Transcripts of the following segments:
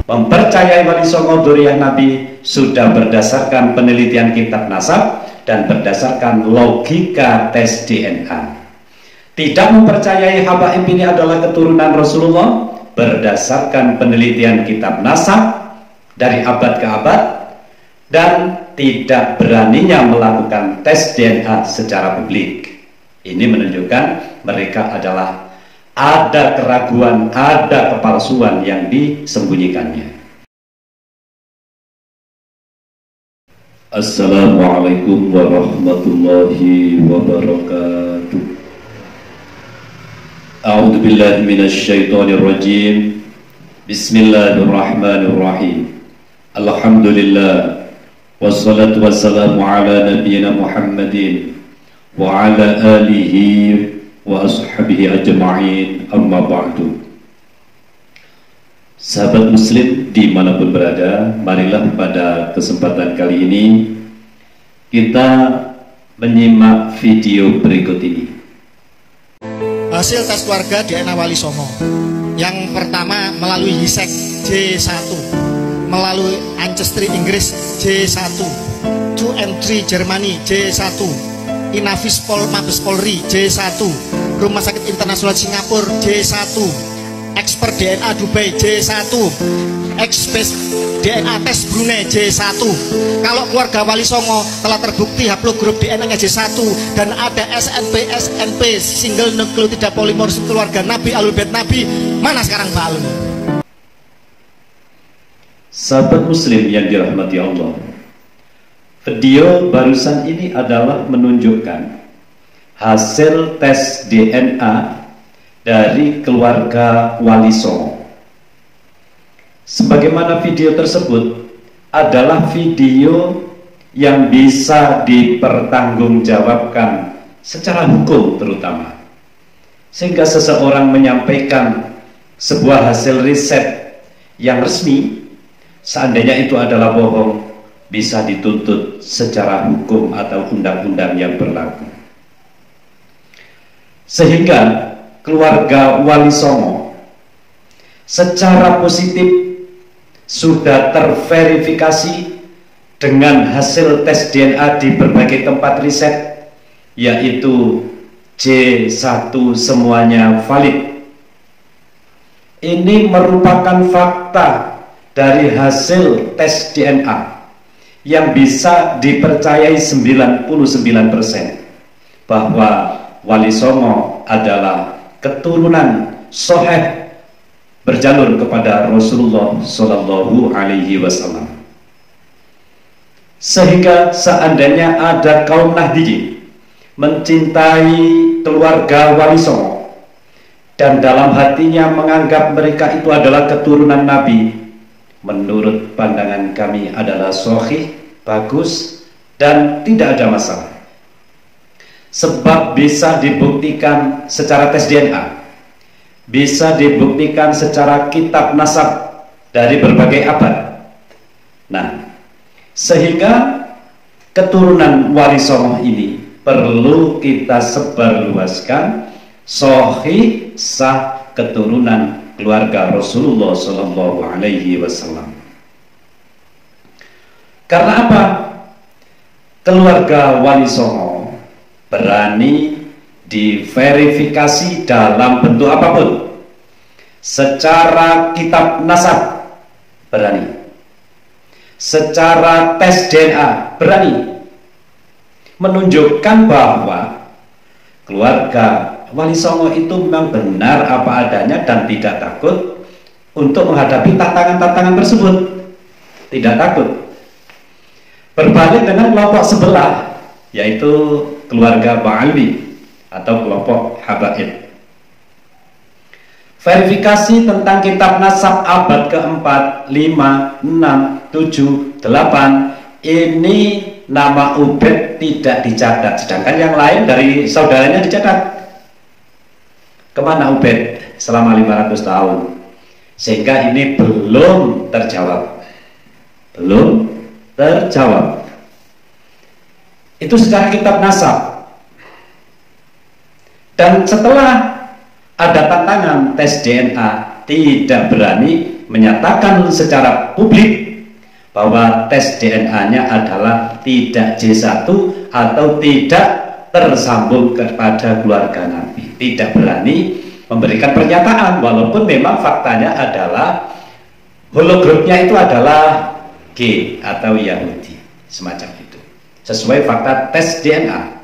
Mempercayai Wali Songo Dzurriyyah Nabi sudah berdasarkan penelitian kitab nasab dan berdasarkan logika tes DNA. Tidak mempercayai habaib ini adalah keturunan Rasulullah berdasarkan penelitian kitab nasab dari abad ke abad dan tidak beraninya melakukan tes DNA secara publik. Ini menunjukkan mereka adalah ada keraguan, ada kepalsuan yang disembunyikannya. Assalamualaikum warahmatullahi wabarakatuh. A'udzu billahi minasy syaithanir rajim. Bismillahirrahmanirrahim. Alhamdulillah wassalatu wassalamu ala nabiyyina Muhammadin wa ala alihi wa ashabihi ajma'in, amma ba'du. Sahabat muslim dimanapun berada, marilah pada kesempatan kali ini kita menyimak video berikut ini. Hasil tes keluarga DNA Wali Songo. Yang pertama melalui HISEC J1, melalui Ancestry Inggris J1, 2 and 3 Jermani J1, Inavis Mabes Polri J1, Rumah Sakit Internasional Singapura J1, Expert DNA Dubai J1, Expert DNA Tes Brunei J1. Kalau keluarga Wali Songo telah terbukti haplogrup DNA-nya J1 dan ada SNP single nukleotida polimorfis keluarga Nabi Ahlul Bait Nabi, mana sekarang Mbak Alun? Sahabat muslim yang dirahmati Allah, video barusan ini adalah menunjukkan hasil tes DNA dari keluarga Wali Songo. Sebagaimana video tersebut adalah video yang bisa dipertanggungjawabkan secara hukum terutama, sehingga seseorang menyampaikan sebuah hasil riset yang resmi, seandainya itu adalah bohong, bisa dituntut secara hukum atau undang-undang yang berlaku. Sehingga keluarga Wali Songo secara positif sudah terverifikasi dengan hasil tes DNA di berbagai tempat riset, yaitu J1 semuanya valid. Ini merupakan fakta dari hasil tes DNA yang bisa dipercayai 99% bahwa Wali Songo adalah keturunan sahih berjalur kepada Rasulullah Shallallahu Alaihi Wasallam. Sehingga seandainya ada kaum Nahdiyin mencintai keluarga Wali Songo dan dalam hatinya menganggap mereka itu adalah keturunan Nabi, menurut pandangan kami adalah sahih, bagus, dan tidak ada masalah. Sebab bisa dibuktikan secara tes DNA, bisa dibuktikan secara kitab nasab dari berbagai abad. Nah, sehingga keturunan Wali Songo ini perlu kita sebarluaskan, sahih sah keturunan keluarga Rasulullah Shallallahu Alaihi Wasallam. Karena apa? Keluarga Wali Songo berani diverifikasi dalam bentuk apapun, secara kitab nasab berani, secara tes DNA berani, menunjukkan bahwa keluarga Wali Songo itu memang benar apa adanya dan tidak takut untuk menghadapi tantangan-tantangan tersebut. Tidak takut. Berbalik dengan kelompok sebelah, yaitu keluarga Ba'alwi atau kelompok habaib. Verifikasi tentang kitab nasab abad keempat, 5, 6, 7, 8 ini nama Ubed tidak dicatat, sedangkan yang lain dari saudaranya dicatat. Kemana Ubed selama 500 tahun? Sehingga ini belum terjawab. Belum terjawab. Itu secara kitab nasab. Dan setelah ada tantangan tes DNA, tidak berani menyatakan secara publik bahwa tes DNA-nya adalah tidak J1 atau tidak tersambung kepada keluarga Nabi. Tidak berani memberikan pernyataan, walaupun memang faktanya adalah hologrupnya itu adalah G atau Yahudi, semacam itu, sesuai fakta tes DNA.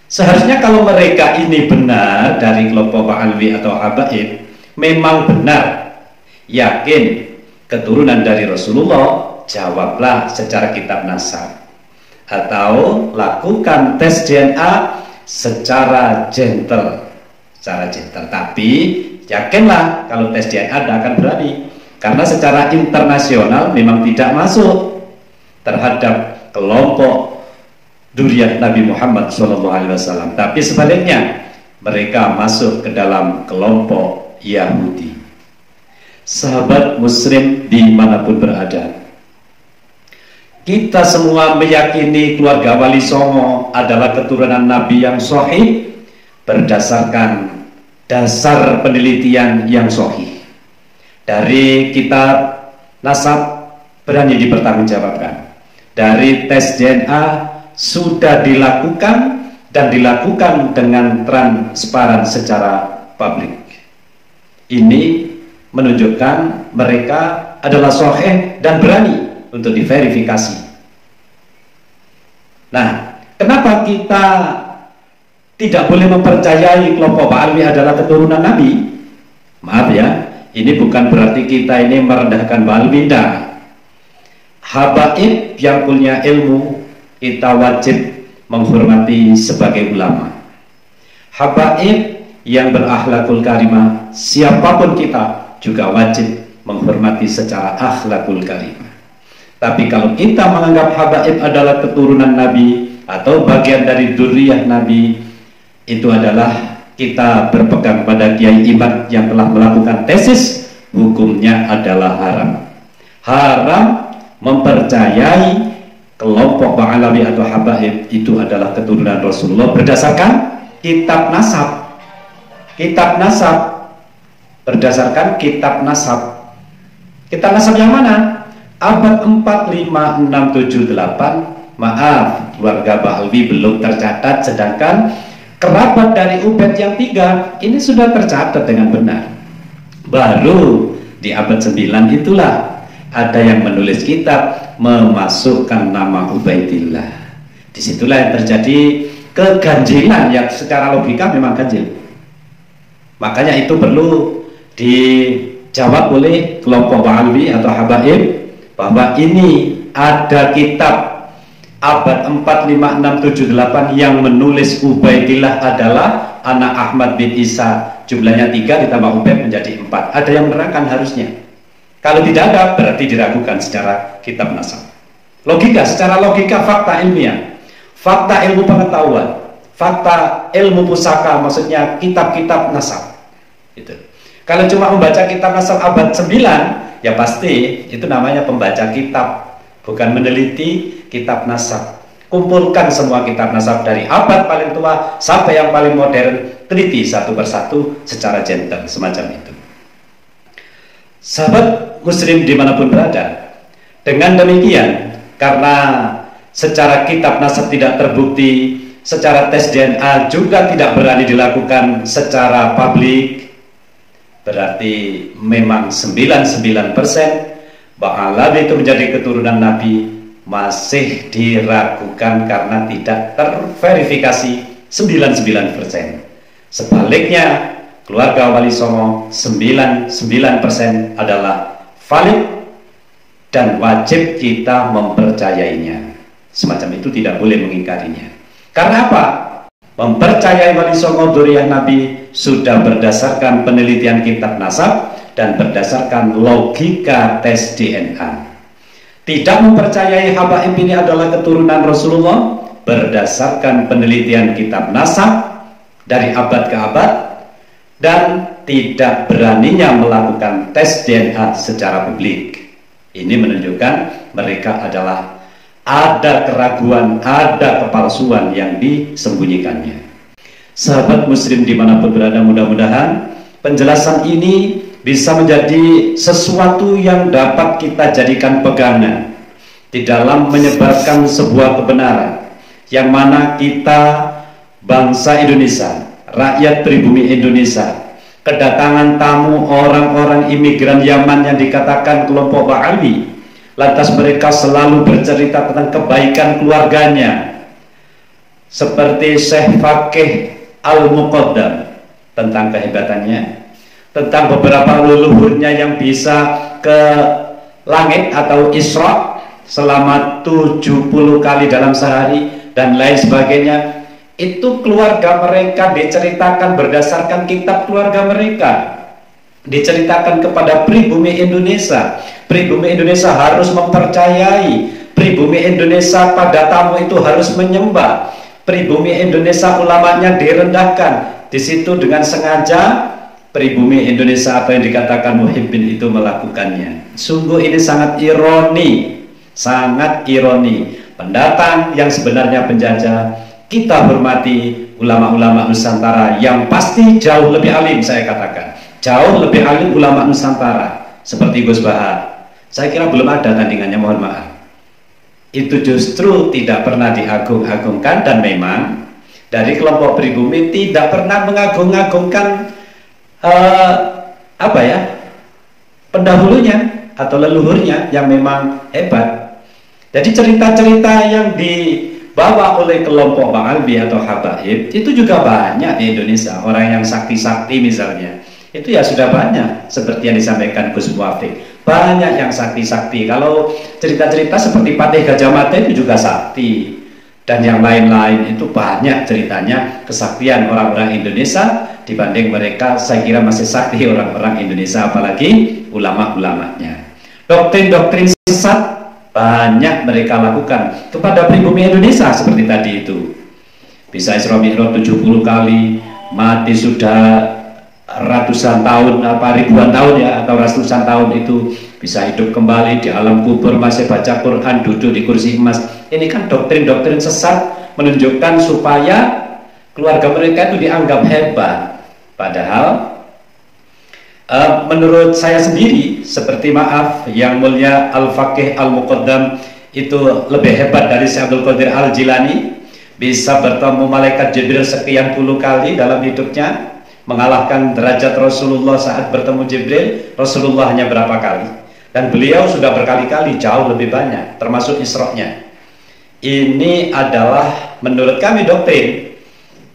Seharusnya kalau mereka ini benar dari kelompok Alwi atau Habaib, memang benar, yakin keturunan dari Rasulullah, jawablah secara kitab nasab, atau lakukan tes DNA secara gentle, tapi yakinlah kalau tes DNA tidak akan berani, karena secara internasional memang tidak masuk terhadap kelompok Dzurriyyah Nabi Muhammad SAW, tapi sebaliknya mereka masuk ke dalam kelompok Yahudi. Sahabat muslim dimanapun berada, kita semua meyakini keluarga Wali Songo adalah keturunan Nabi yang sahih berdasarkan dasar penelitian yang sahih. Dari kitab nasab berani dipertanggungjawabkan, dari tes DNA sudah dilakukan dan dilakukan dengan transparan secara publik. Ini menunjukkan mereka adalah sahih dan berani untuk diverifikasi. Nah, kenapa kita tidak boleh mempercayai kelompok Alwi adalah keturunan Nabi? Maaf ya, ini bukan berarti kita ini merendahkan Alwi. Habaib yang punya ilmu kita wajib menghormati sebagai ulama. Habaib yang berakhlakul karimah, siapapun kita juga wajib menghormati secara akhlakul karimah. Tapi kalau kita menganggap habaib adalah keturunan Nabi atau bagian dari dzurriyyah Nabi, itu adalah kita berpegang pada kiai imam yang telah melakukan tesis, hukumnya adalah haram. Haram mempercayai kelompok Ba'alawi atau Habaib itu adalah keturunan Rasulullah berdasarkan kitab nasab. Kitab nasab, berdasarkan kitab nasab. Kitab nasab yang mana? Abad 4, 5, 6, 7, 8. Maaf, keluarga Ba'alawi belum tercatat, sedangkan kerabat dari Ubaid yang 3 ini sudah tercatat dengan benar. Baru di abad 9 itulah ada yang menulis kitab memasukkan nama Ubaidillah. Disitulah yang terjadi keganjilan yang secara logika memang ganjil. Makanya itu perlu dijawab oleh kelompok Ba'alawi atau Habaib bahwa ini ada kitab abad 4, 5, 6, 7, 8 yang menulis Ubaidillah adalah anak Ahmad bin Isa, jumlahnya 3 ditambah Ubaid menjadi 4. Ada yang menerangkan harusnya. Kalau tidak ada, berarti diragukan secara kitab nasab. Logika, secara logika, fakta ilmiah, fakta ilmu pengetahuan, fakta ilmu pusaka, maksudnya kitab-kitab nasab. Gitu. Kalau cuma membaca kitab nasab abad 9, ya pasti itu namanya pembaca kitab, bukan meneliti kitab nasab. Kumpulkan semua kitab nasab dari abad paling tua sampai yang paling modern, teliti satu persatu secara gentle, semacam itu. Sahabat muslim dimanapun berada, dengan demikian, karena secara kitab nasab tidak terbukti, secara tes DNA juga tidak berani dilakukan secara publik, berarti memang 99% Ba'alawi itu menjadi keturunan Nabi masih diragukan karena tidak terverifikasi 99%. Sebaliknya, keluarga Wali Songo 99% adalah valid dan wajib kita mempercayainya. Semacam itu tidak boleh mengingkarinya. Karena apa? Mempercayai Wali Songo Dzurriyyah Nabi sudah berdasarkan penelitian kitab nasab dan berdasarkan logika tes DNA. Tidak mempercayai Habaib ini adalah keturunan Rasulullah berdasarkan penelitian kitab nasab dari abad ke abad, dan tidak beraninya melakukan tes DNA secara publik. Ini menunjukkan mereka adalah ada keraguan, ada kepalsuan yang disembunyikannya. Sahabat muslim dimanapun berada, mudah-mudahan penjelasan ini bisa menjadi sesuatu yang dapat kita jadikan pegangan di dalam menyebarkan sebuah kebenaran, yang mana kita bangsa Indonesia, rakyat pribumi Indonesia, kedatangan tamu orang-orang imigran Yaman yang dikatakan kelompok Wa'habi, lantas mereka selalu bercerita tentang kebaikan keluarganya, seperti Syekh Fakih Al-Muqaddam, tentang kehebatannya, tentang beberapa leluhurnya yang bisa ke langit atau Isra selama 70 kali dalam sehari dan lain sebagainya. Itu keluarga mereka diceritakan berdasarkan kitab keluarga mereka, diceritakan kepada pribumi Indonesia. Pribumi Indonesia harus mempercayai, pribumi Indonesia pada tamu itu harus menyembah, pribumi Indonesia ulamanya direndahkan. Di situ dengan sengaja pribumi Indonesia apa yang dikatakan muhibbin itu melakukannya. Sungguh ini sangat ironi, sangat ironi. Pendatang yang sebenarnya penjajah, kita hormati ulama-ulama Nusantara yang pasti jauh lebih alim, saya katakan jauh lebih alim ulama Nusantara seperti Gus Bahar. Saya kira belum ada tandingannya, mohon maaf. Itu justru tidak pernah diagung-agungkan, dan memang dari kelompok pribumi tidak pernah mengagung-agungkan pendahulunya atau leluhurnya yang memang hebat. Jadi cerita-cerita yang dibawa oleh kelompok Wa'habi atau Habaib itu juga banyak di Indonesia. Orang yang sakti-sakti misalnya, itu ya sudah banyak, seperti yang disampaikan Gus Muwafiq. Banyak yang sakti-sakti. Kalau cerita-cerita seperti Patih Gajah Mada itu juga sakti, dan yang lain-lain itu banyak ceritanya kesaktian orang-orang Indonesia. Dibanding mereka, saya kira masih sakti orang-orang Indonesia, apalagi ulama-ulamanya. Doktrin-doktrin sesat banyak mereka lakukan kepada pribumi Indonesia seperti tadi itu. Bisa Isra Mi'raj 70 kali, mati sudah ratusan tahun, ribuan tahun ya, atau ratusan tahun itu bisa hidup kembali di alam kubur, masih baca Quran, duduk di kursi emas. Ini kan doktrin-doktrin sesat menunjukkan supaya keluarga mereka itu dianggap hebat. Padahal menurut saya sendiri, seperti maaf, yang mulia Al-Fakih Al-Muqaddam itu lebih hebat dari Syekh Abdul Qadir Al-Jilani, bisa bertemu malaikat Jibril sekian puluh kali dalam hidupnya, mengalahkan derajat Rasulullah saat bertemu Jibril. Rasulullah hanya berapa kali, dan beliau sudah berkali-kali, jauh lebih banyak, termasuk Isra-nya. Ini adalah menurut kami doktrin.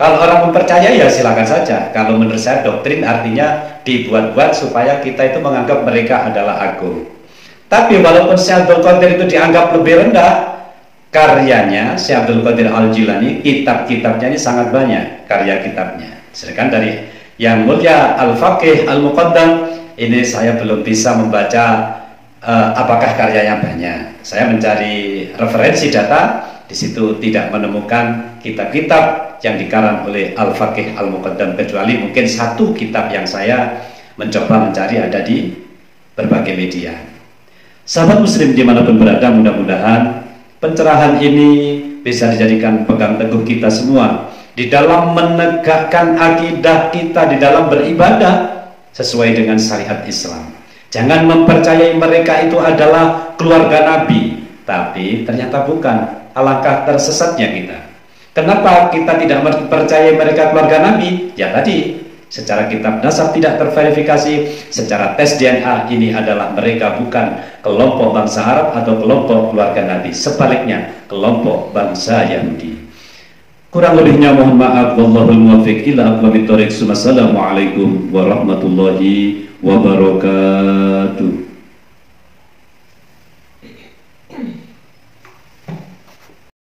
Kalau orang mempercayai ya silakan saja. Kalau menurut saya doktrin artinya dibuat-buat supaya kita itu menganggap mereka adalah agung. Tapi walaupun Syekh Abdul Qadir itu dianggap lebih rendah, karyanya Syekh Abdul Qadir Al-Jilani, kitab-kitabnya ini sangat banyak karya kitabnya. Sedangkan dari yang mulia Al-Fakih Al-Muqaddam ini saya belum bisa membaca apakah karyanya banyak. Saya mencari referensi data, di situ tidak menemukan kitab-kitab yang dikarang oleh Al-Fakih Al-Muqaddam, kecuali mungkin satu kitab yang saya mencoba mencari ada di berbagai media. Sahabat muslim dimanapun berada, mudah-mudahan pencerahan ini bisa dijadikan pegang teguh kita semua di dalam menegakkan akidah kita, di dalam beribadah sesuai dengan syariat Islam. Jangan mempercayai mereka itu adalah keluarga Nabi, tapi ternyata bukan. Alangkah tersesatnya kita. Kenapa kita tidak mempercayai mereka keluarga Nabi? Ya tadi, secara kitab nasab tidak terverifikasi, secara tes DNA ini adalah mereka bukan kelompok bangsa Arab atau kelompok keluarga Nabi. Sebaliknya, kelompok bangsa Yahudi. Kurang lebihnya mohon maaf. Wallahul muwaffiq ila aqwamit thoriq. Wassalamualaikum warahmatullahi wabarakatuh.